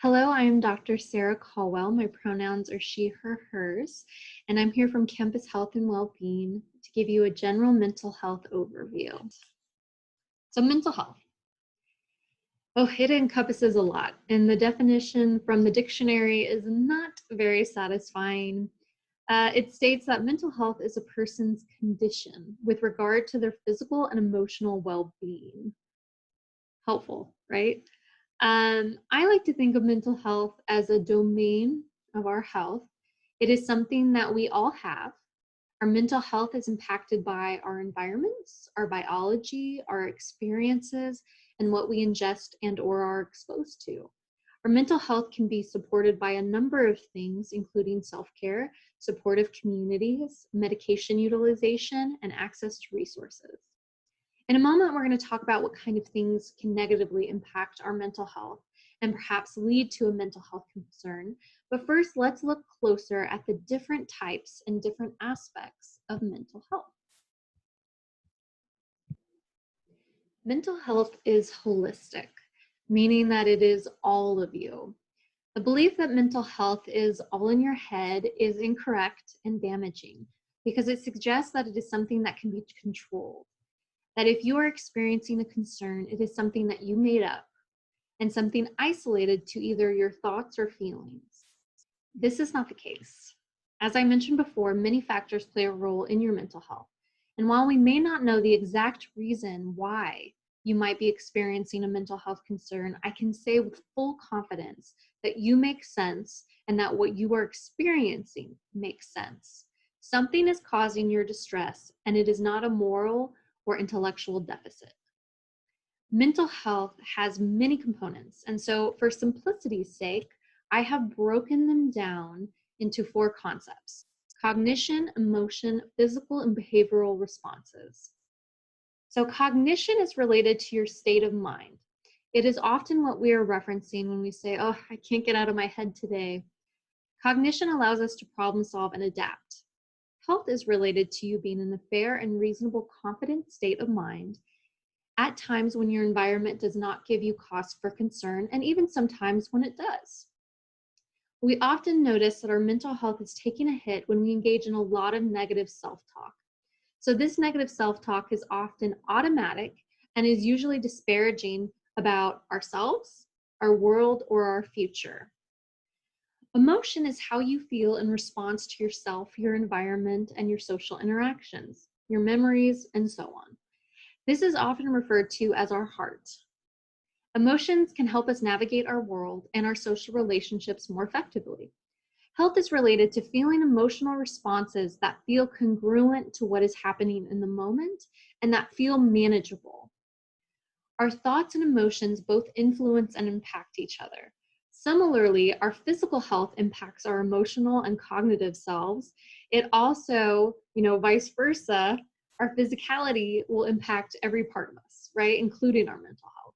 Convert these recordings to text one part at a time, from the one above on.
Hello, I am Dr. Sarah Caldwell. My pronouns are she, her, hers, and I'm here from Campus Health and Wellbeing to give you a general mental health overview. So mental health. Oh, it encompasses a lot, and the definition from the dictionary is not very satisfying. It states that mental health is a person's condition with regard to their physical and emotional well-being. Helpful, right? I like to think of mental health as a domain of our health. It is something that we all have. Our mental health is impacted by our environments, our biology, our experiences, and what we ingest and or are exposed to. Our mental health can be supported by a number of things, including self-care, supportive communities, medication utilization, and access to resources. In a moment, we're going to talk about what kind of things can negatively impact our mental health and perhaps lead to a mental health concern. But first, let's look closer at the different types and different aspects of mental health. Mental health is holistic, meaning that it is all of you. The belief that mental health is all in your head is incorrect and damaging because it suggests that it is something that can be controlled. That if you are experiencing a concern, it is something that you made up and something isolated to either your thoughts or feelings. This is not the case. As I mentioned before, many factors play a role in your mental health. And while we may not know the exact reason why you might be experiencing a mental health concern, I can say with full confidence that you make sense and that what you are experiencing makes sense. Something is causing your distress, and it is not a moral or intellectual deficit. Mental health has many components, and so for simplicity's sake, I have broken them down into 4 concepts: cognition, emotion, physical, and behavioral responses. So cognition is related to your state of mind. It is often what we are referencing when we say, oh, I can't get out of my head today. Cognition allows us to problem solve and adapt. Health is related to you being in a fair and reasonable, confident state of mind at times when your environment does not give you cause for concern, and even sometimes when it does. We often notice that our mental health is taking a hit when we engage in a lot of negative self-talk. So this negative self-talk is often automatic and is usually disparaging about ourselves, our world, or our future. Emotion is how you feel in response to yourself, your environment, and your social interactions, your memories, and so on. This is often referred to as our heart. Emotions can help us navigate our world and our social relationships more effectively. Health is related to feeling emotional responses that feel congruent to what is happening in the moment and that feel manageable. Our thoughts and emotions both influence and impact each other. Similarly, our physical health impacts our emotional and cognitive selves. It also, vice versa, our physicality will impact every part of us, right? Including our mental health.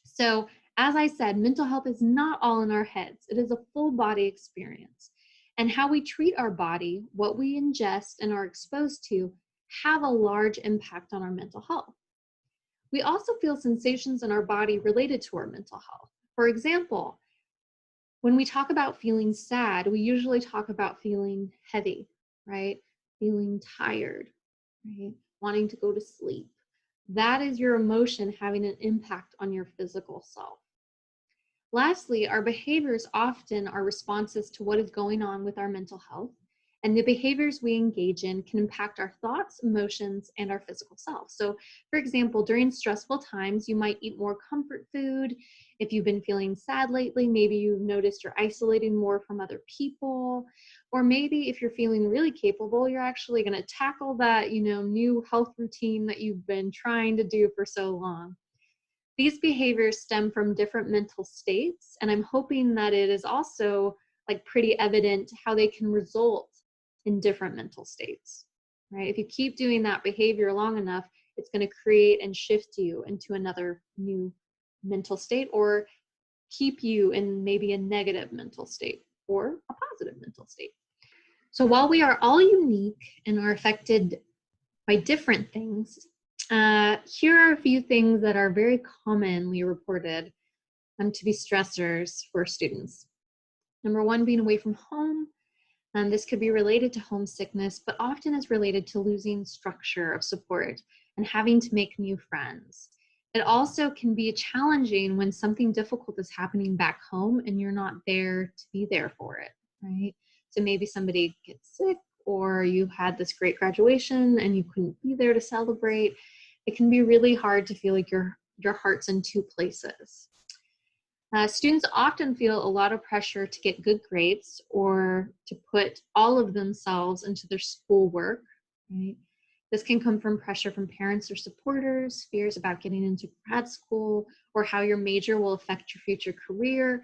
So, as I said, mental health is not all in our heads. It is a full body experience. And how we treat our body, what we ingest and are exposed to, have a large impact on our mental health. We also feel sensations in our body related to our mental health. For example, when we talk about feeling sad, we usually talk about feeling heavy, right? Feeling tired, right? Wanting to go to sleep. That is your emotion having an impact on your physical self. Lastly, our behaviors often are responses to what is going on with our mental health, and the behaviors we engage in can impact our thoughts, emotions, and our physical self. So, for example, during stressful times, you might eat more comfort food. If you've been feeling sad lately, maybe you've noticed you're isolating more from other people. Or maybe if you're feeling really capable, you're actually going to tackle that, new health routine that you've been trying to do for so long. These behaviors stem from different mental states, and I'm hoping that it is also pretty evident how they can result in different mental states, right? If you keep doing that behavior long enough, it's going to create and shift you into another new mental state or keep you in maybe a negative mental state or a positive mental state. So while we are all unique and are affected by different things, here are a few things that are very commonly reported to be stressors for students. Number one, being away from home. This could be related to homesickness, but often is related to losing structure of support and having to make new friends. It also can be challenging when something difficult is happening back home and you're not there to be there for it, right? So maybe somebody gets sick, or you had this great graduation and you couldn't be there to celebrate. It can be really hard to feel like your heart's in two places. Students often feel a lot of pressure to get good grades or to put all of themselves into their schoolwork, right? This can come from pressure from parents or supporters, fears about getting into grad school, or how your major will affect your future career.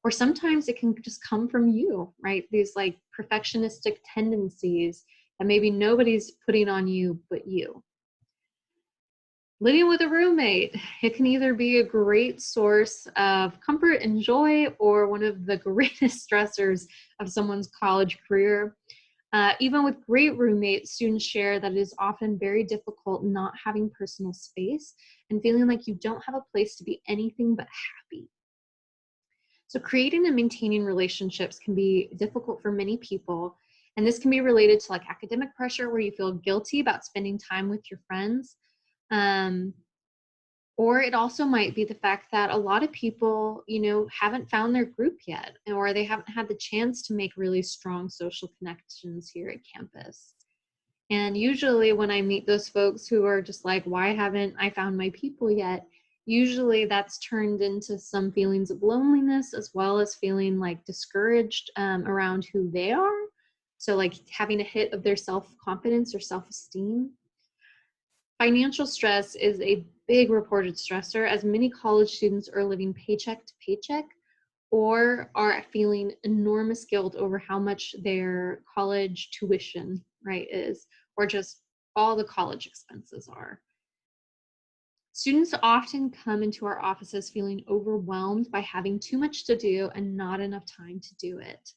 Or sometimes it can just come from you, right? These like perfectionistic tendencies that maybe nobody's putting on you but you. Living with a roommate, it can either be a great source of comfort and joy or one of the greatest stressors of someone's college career. Even with great roommates, students share that it is often very difficult not having personal space and feeling like you don't have a place to be anything but happy. So creating and maintaining relationships can be difficult for many people. And this can be related to like academic pressure where you feel guilty about spending time with your friends. Um, or it also might be the fact that a lot of people, haven't found their group yet, or they haven't had the chance to make really strong social connections here at campus. And usually when I meet those folks who are just like, why haven't I found my people yet? Usually that's turned into some feelings of loneliness as well as feeling like discouraged around who they are. So like having a hit of their self-confidence or self-esteem. Financial stress is a big reported stressor, as many college students are living paycheck to paycheck or are feeling enormous guilt over how much their college tuition, right, is, or just all the college expenses are. Students often come into our offices feeling overwhelmed by having too much to do and not enough time to do it.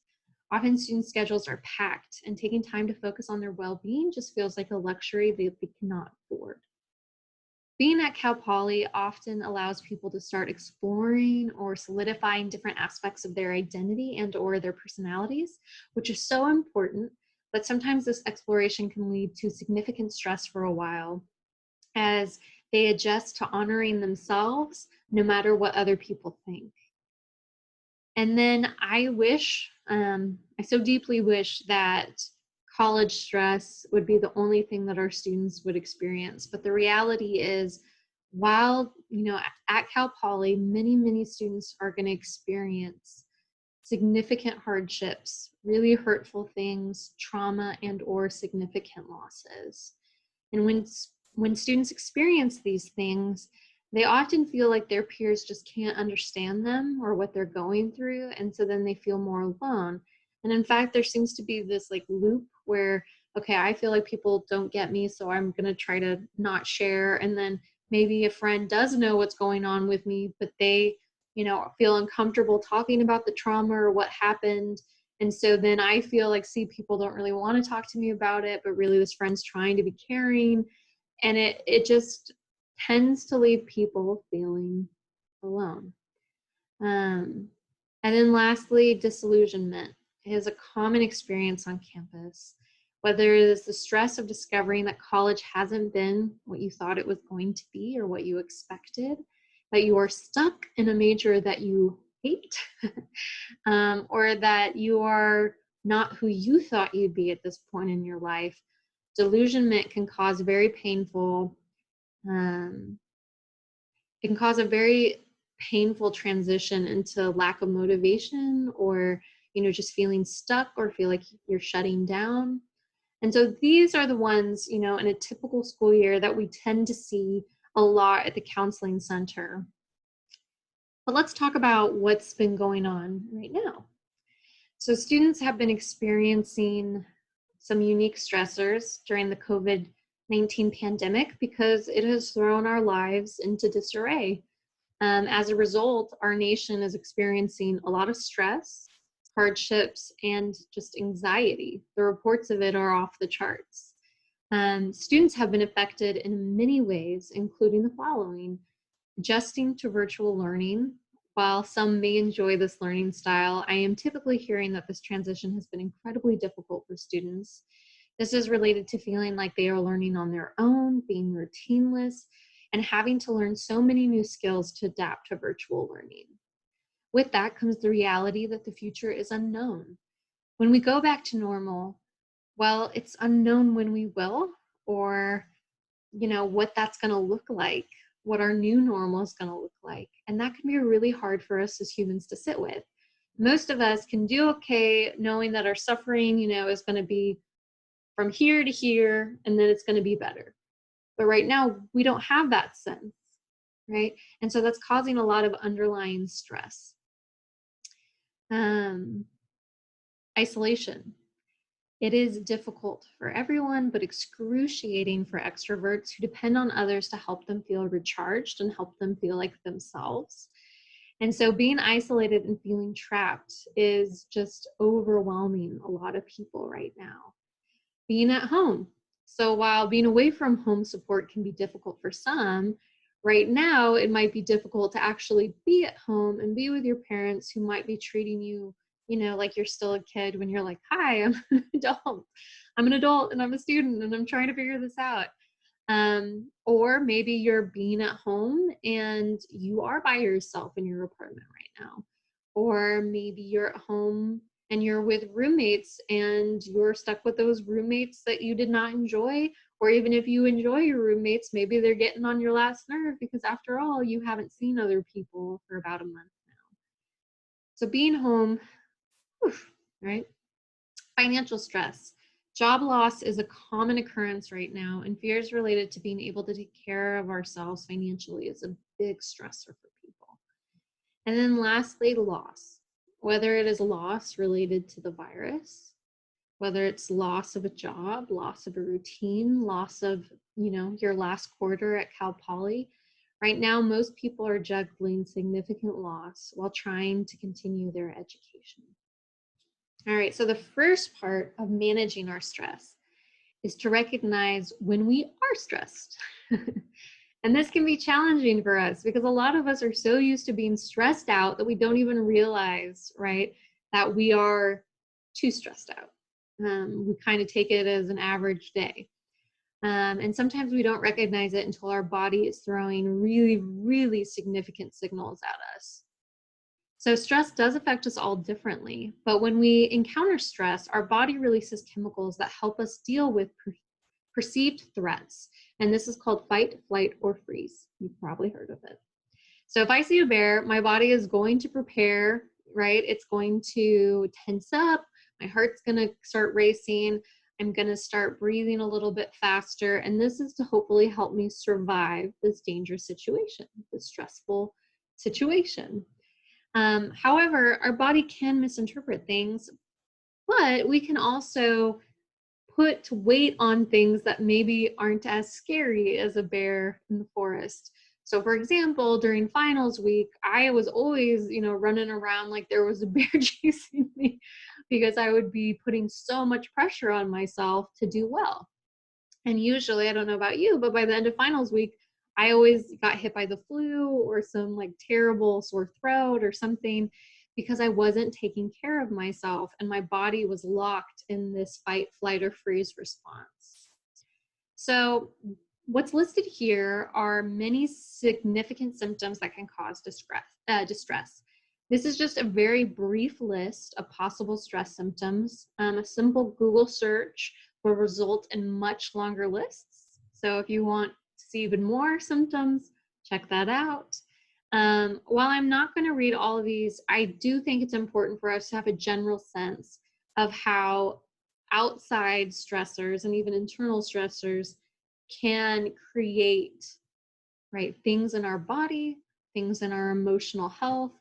Often student schedules are packed, and taking time to focus on their well-being just feels like a luxury they cannot afford. Being at Cal Poly often allows people to start exploring or solidifying different aspects of their identity and or their personalities, which is so important, but sometimes this exploration can lead to significant stress for a while as they adjust to honoring themselves no matter what other people think. And then I so deeply wish that college stress would be the only thing that our students would experience. But the reality is, while, at Cal Poly, many students are going to experience significant hardships, really hurtful things, trauma, and or significant losses. And when students experience these things, they often feel like their peers just can't understand them or what they're going through, and so then they feel more alone. And in fact, there seems to be this like loop where, okay, I feel like people don't get me, so I'm going to try to not share, and then maybe a friend does know what's going on with me, but they, feel uncomfortable talking about the trauma or what happened. And so then I feel like, see, people don't really want to talk to me about it, but really this friend's trying to be caring. And it just tends to leave people feeling alone. Um, and then lastly, disillusionment is a common experience on campus. Whether it is the stress of discovering that college hasn't been what you thought it was going to be or what you expected, that you are stuck in a major that you hate, or that you are not who you thought you'd be at this point in your life. Delusionment can cause um, it can cause a very painful transition into lack of motivation or, just feeling stuck or feel like you're shutting down. And so these are the ones, in a typical school year that we tend to see a lot at the counseling center. But let's talk about what's been going on right now. So students have been experiencing some unique stressors during the COVID-19 pandemic because it has thrown our lives into disarray. As a result, our nation is experiencing a lot of stress, hardships, and just anxiety. The reports of it are off the charts. Students have been affected in many ways, including the following: adjusting to virtual learning while some may enjoy this learning style, I am typically hearing that this transition has been incredibly difficult for students. This is related to feeling like they are learning on their own, being routineless, and having to learn so many new skills to adapt to virtual learning. With that comes the reality that the future is unknown. When we go back to normal, well, it's unknown when we will, or what that's going to look like, what our new normal is going to look like. And that can be really hard for us as humans to sit with. Most of us can do okay knowing that our suffering, is going to be from here to here, and then it's going to be better. But right now, we don't have that sense, right? And so that's causing a lot of underlying stress. Isolation. It is difficult for everyone, but excruciating for extroverts who depend on others to help them feel recharged and help them feel like themselves. And so being isolated and feeling trapped is just overwhelming a lot of people right now. Being at home. So while being away from home support can be difficult for some, right now it might be difficult to actually be at home and be with your parents who might be treating you like you're still a kid when you're like, hi, I'm an adult. I'm an adult and I'm a student and I'm trying to figure this out. Or maybe you're being at home and you are by yourself in your apartment right now. Or maybe you're at home and you're with roommates and you're stuck with those roommates that you did not enjoy. Or even if you enjoy your roommates, maybe they're getting on your last nerve because after all, you haven't seen other people for about a month now. So being home, right? Financial stress. Job loss is a common occurrence right now, and fears related to being able to take care of ourselves financially is a big stressor for people. And then lastly, loss. Whether it is loss related to the virus, whether it's loss of a job, loss of a routine, loss of, your last quarter at Cal Poly. Right now, most people are juggling significant loss while trying to continue their education. All right, so the first part of managing our stress is to recognize when we are stressed. And this can be challenging for us because a lot of us are so used to being stressed out that we don't even realize, right, that we are too stressed out. We kind of take it as an average day. And sometimes we don't recognize it until our body is throwing really, really significant signals at us. So stress does affect us all differently, but when we encounter stress, our body releases chemicals that help us deal with perceived threats. And this is called fight, flight, or freeze. You've probably heard of it. So if I see a bear, my body is going to prepare, right? It's going to tense up. My heart's going to start racing. I'm going to start breathing a little bit faster. And this is to hopefully help me survive this dangerous situation, this stressful situation. However, our body can misinterpret things, but we can also put weight on things that maybe aren't as scary as a bear in the forest. So for example, during finals week, I was always, running around like there was a bear chasing me because I would be putting so much pressure on myself to do well. And usually, I don't know about you, but by the end of finals week, I always got hit by the flu or some like terrible sore throat or something because I wasn't taking care of myself and my body was locked in this fight, flight, or freeze response. So what's listed here are many significant symptoms that can cause distress. This is just a very brief list of possible stress symptoms. A simple Google search will result in much longer lists. So if you want to see even more symptoms, check that out. While I'm not going to read all of these, I do think it's important for us to have a general sense of how outside stressors and even internal stressors can create, right, things in our body, things in our emotional health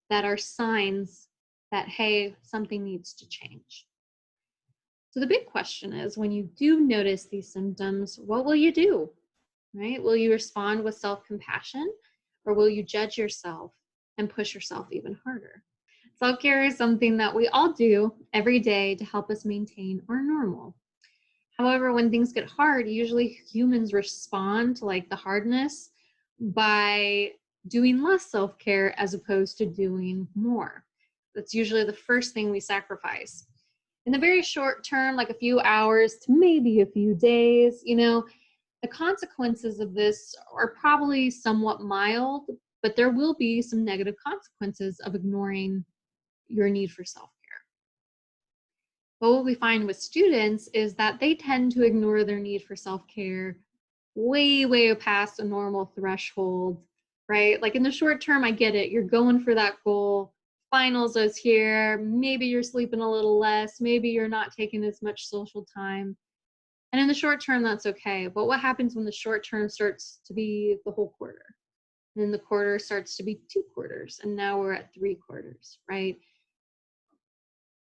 that are signs that, hey, something needs to change. So the big question is, when you do notice these symptoms, what will you do, right? Will you respond with self-compassion or will you judge yourself and push yourself even harder? Self-care is something that we all do every day to help us maintain our normal. However, when things get hard, usually humans respond to like the hardness by doing less self-care as opposed to doing more. That's usually the first thing we sacrifice. In the very short term, like a few hours to maybe a few days, the consequences of this are probably somewhat mild, but there will be some negative consequences of ignoring your need for self-care. But what we find with students is that they tend to ignore their need for self-care way, way past a normal threshold, right? Like in the short term, I get it. You're going for that goal. Finals is here. Maybe you're sleeping a little less. Maybe you're not taking as much social time. And in the short term, that's okay. But what happens when the short term starts to be the whole quarter? And then the quarter starts to be 2 quarters. And now we're at 3 quarters, right?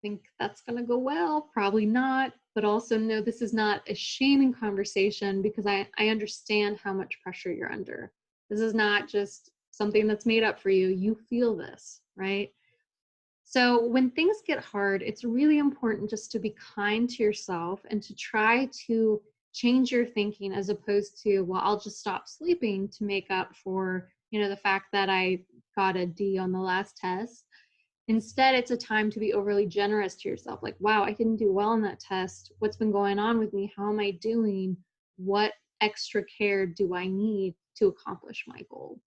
Think that's going to go well? Probably not. But also know this is not a shaming conversation, because I understand how much pressure you're under. This is not just something that's made up for you. You feel this, right? So when things get hard, it's really important just to be kind to yourself and to try to change your thinking, as opposed to, well, I'll just stop sleeping to make up for, the fact that I got a D on the last test. Instead, it's a time to be overly generous to yourself. Like, wow, I didn't do well on that test. What's been going on with me? How am I doing? What extra care do I need to accomplish my goal?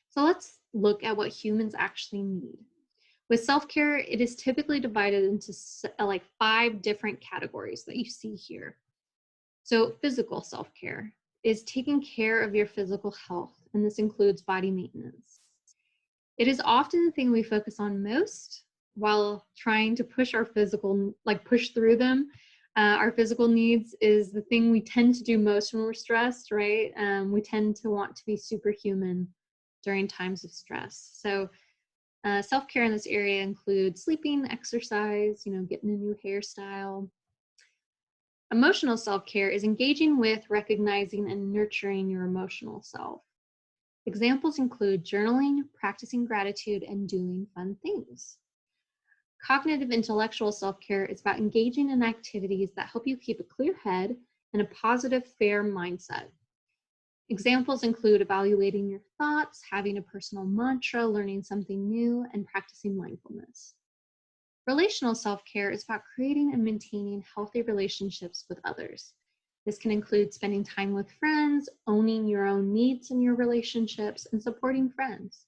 So let's look at what humans actually need. With self-care, it is typically divided into like 5 different categories that you see here. So physical self-care is taking care of your physical health, and this includes body maintenance. It is often the thing we focus on most while trying to push our physical, push through them. Our physical needs is the thing we tend to do most when we're stressed, right? We tend to want to be superhuman during times of stress. So self-care in this area includes sleeping, exercise, getting a new hairstyle. Emotional self-care is engaging with, recognizing, and nurturing your emotional self. Examples include journaling, practicing gratitude, and doing fun things. Cognitive intellectual self-care is about engaging in activities that help you keep a clear head and a positive, fair mindset. Examples include evaluating your thoughts, having a personal mantra, learning something new, and practicing mindfulness. Relational self-care is about creating and maintaining healthy relationships with others. This can include spending time with friends, owning your own needs in your relationships, and supporting friends.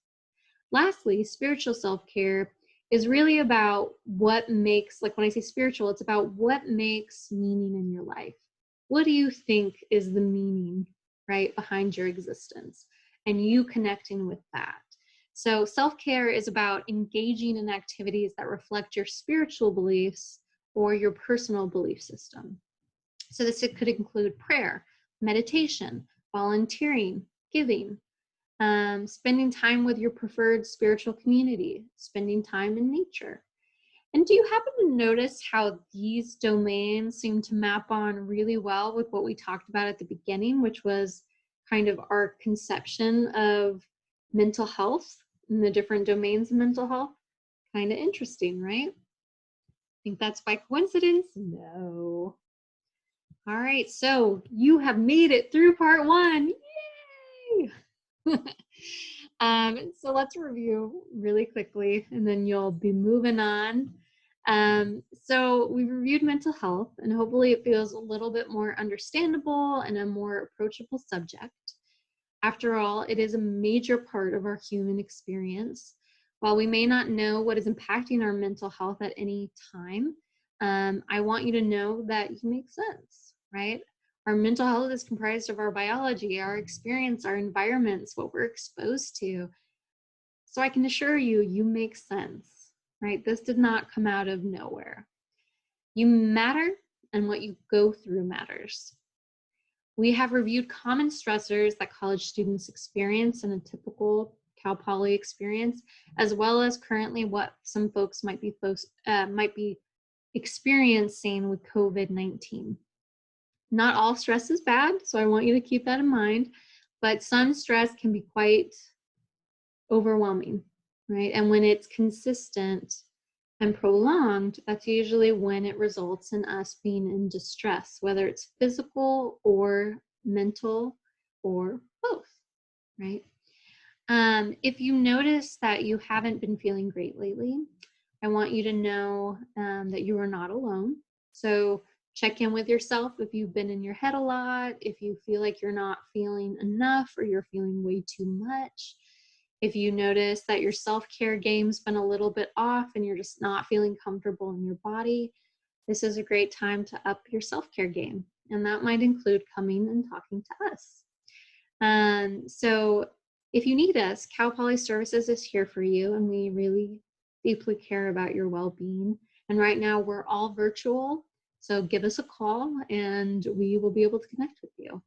Lastly, spiritual self-care is really about what makes, when I say spiritual, it's about what makes meaning in your life. What do you think is the meaning, right, behind your existence? And you connecting with that. So self-care is about engaging in activities that reflect your spiritual beliefs or your personal belief system. So this could include prayer, meditation, volunteering, giving, spending time with your preferred spiritual community, spending time in nature. And do you happen to notice how these domains seem to map on really well with what we talked about at the beginning, which was kind of our conception of mental health and the different domains of mental health? Kind of interesting, right? Think that's by coincidence? No. All right, so you have made it through part 1. Yay! So let's review really quickly, and then you'll be moving on. So we reviewed mental health, and hopefully it feels a little bit more understandable and a more approachable subject. After all, it is a major part of our human experience. While we may not know what is impacting our mental health at any time, I want you to know that you make sense, right? Our mental health is comprised of our biology, our experience, our environments, what we're exposed to. So I can assure you, you make sense, right? This did not come out of nowhere. You matter, and what you go through matters. We have reviewed common stressors that college students experience in a typical Cal Poly experience, as well as currently what some folks might be experiencing with COVID-19. Not all stress is bad, so I want you to keep that in mind, but some stress can be quite overwhelming, right? And when it's consistent and prolonged, that's usually when it results in us being in distress, whether it's physical or mental or both, right? If you notice that you haven't been feeling great lately, I want you to know that you are not alone. So check in with yourself if you've been in your head a lot, if you feel like you're not feeling enough or you're feeling way too much. If you notice that your self care game's been a little bit off and you're just not feeling comfortable in your body, this is a great time to up your self care game. And that might include coming and talking to us. So if you need us, Cal Poly Services is here for you, and we really deeply care about your well-being. And right now we're all virtual, so give us a call and we will be able to connect with you.